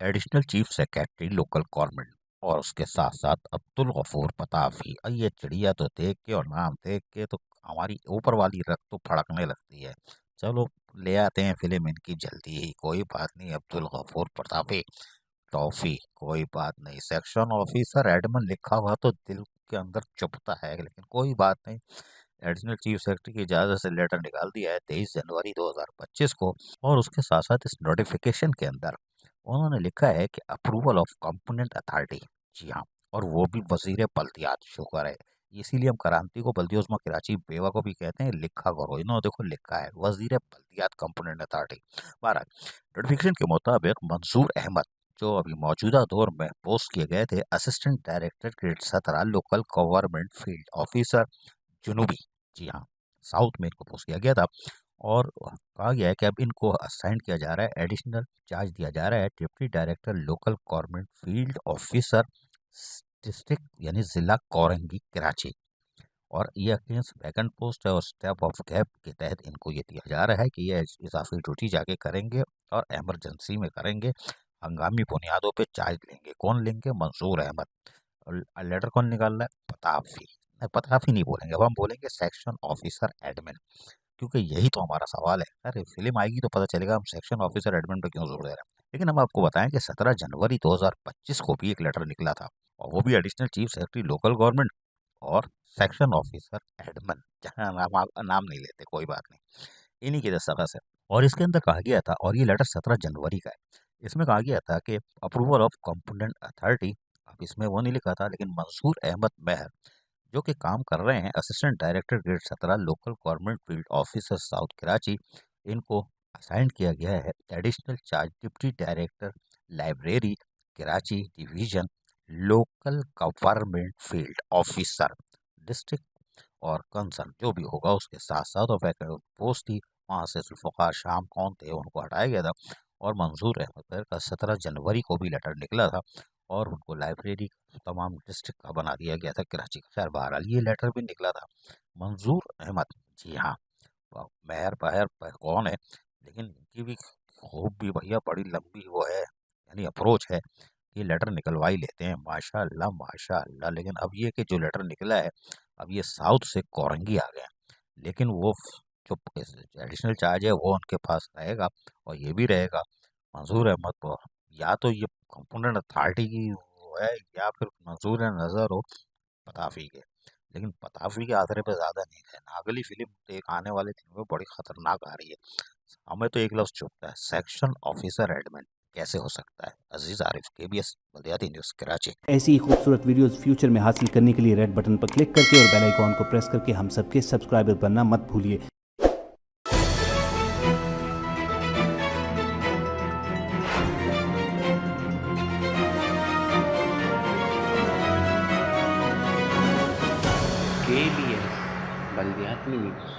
Additional chief secretary local government और उसके साथ साथ अब्दुल गफूर पताफी। और ये चिड़िया तो देख के और नाम देख के तो हमारी ऊपर वाली रग तो फड़कने लगती है। चलो ले आते हैं फिल्म इनकी जल्दी ही, कोई बात नहीं। अब्दुल गफूर पताफी टॉफी, कोई बात नहीं। सेक्शन ऑफिसर एडमन लिखा हुआ तो दिल के अंदर चुभता है, लेकिन कोई बात नहीं। एडिशनल चीफ सेक्रेटरी की इजाज़त से लेटर निकाल दिया है 23 जनवरी 2025 को। और उसके साथ साथ इस नोटिफिकेशन के अंदर उन्होंने लिखा है कि अप्रूवल ऑफ कंपोनेंट अथॉरिटी। जी हाँ, और वो भी वजीर बल्दियात। शुक्र है, इसीलिए हम क्रांति को बल्दियोजमा कराची बेवा को भी कहते हैं। लिखा करो, इन्होंने देखो लिखा है वजीर बल्दियात कंपोनेंट अथॉरिटी। बहरहाल नोटिफिकेशन के मुताबिक मंसूर अहमद जो अभी मौजूदा दौर में पोस्ट किए गए थे assistant director grade 17 local government field officer जुनूबी। जी हाँ, साउथ में इनको पोस्ट किया गया था। और कहा गया है कि अब इनको असाइन किया जा रहा है, एडिशनल चार्ज दिया जा रहा है deputy director local government field officer district यानी जिला कोरंगी कराची। और ये अगेंस्ट वैकेंट पोस्ट है और स्टेप ऑफ गैप के तहत इनको ये दिया जा रहा है कि ये इजाफी ड्यूटी जाके करेंगे और एमरजेंसी में करेंगे। हंगामी बुनियादों पे चार्ज लेंगे। कौन लेंगे? मंसूर अहमद। और लेटर कौन निकाल रहा है? पताफी। नहीं, पताफी नहीं बोलेंगे, अब हम बोलेंगे सेक्शन ऑफिसर एडमिन, क्योंकि यही तो हमारा सवाल है। अरे फिल्म आएगी तो पता चलेगा हम सेक्शन ऑफिसर एडमिन पे क्यों जोर दे रहे हैं। लेकिन हम आपको बताएं कि 17 जनवरी 2025 को भी एक लेटर निकला था, और वो भी additional chief secretary local government और सेक्शन ऑफिसर एडमिन। जहाँ नाम आप नाम नहीं लेते, कोई बात नहीं, इन्हीं की दस्तखत है। और इसके अंदर कहा गया था, और ये लेटर 17 जनवरी का है, इसमें कहा गया था कि अप्रूवल ऑफ कंपोनेंट अथॉरिटी। अब इसमें वो नहीं लिखा था, लेकिन मंसूर अहमद मेहर जो कि काम कर रहे हैं assistant director grade 17 local government field officer south Karachi, इनको असाइन किया गया है additional charge deputy director library Karachi division local government field officer district और कंसर्न जो भी होगा उसके साथ साथ। और वैकेंट पोस्ट थी, वहाँ से जुल्फ़िकार शाम कौन थे उनको हटाया गया था। और मंजूर अहमद का 17 जनवरी को भी लेटर निकला था और उनको लाइब्रेरी तमाम डिस्ट्रिक्ट का बना दिया गया था कराची का। खैर बहरहाल ये लेटर भी निकला था। मंजूर अहमद, जी हाँ, मेहर बहर कौन है, लेकिन इनकी भी खूब भी भैया बड़ी लंबी वो है, यानी अप्रोच है। ये लेटर निकलवा ही लेते हैं, माशाल्लाह माशाल्लाह। लेकिन अब ये कि जो लेटर निकला है, अब ये साउथ से कोरंगी आ गया, लेकिन वो जो एडिशनल चार्ज है वो उनके पास रहेगा और ये भी रहेगा। मंजूर अहमद को या तो ये कंपोनेंट अथॉरिटी की वो है, या फिर मंजूर नज़र हो पताफी के। लेकिन पताफी के आसरे पे ज़्यादा नहीं रहना। अगली फिल्म तो एक आने वाले दिन में बड़ी खतरनाक आ रही है। हमें तो एक लफ्ज़ चुभता है, सेक्शन ऑफिसर एडमिन कैसे हो सकता है? अजीज आरिफ, केबीएस बल्दियाती न्यूज़ कराची। ऐसी ही खूबसूरत वीडियोस फ्यूचर में हासिल करने के लिए रेड बटन पर क्लिक करके और बेल आइकॉन को प्रेस करके हम सबके सब्सक्राइबर बनना मत भूलिए। KBS बल्दियाती न्यूज़।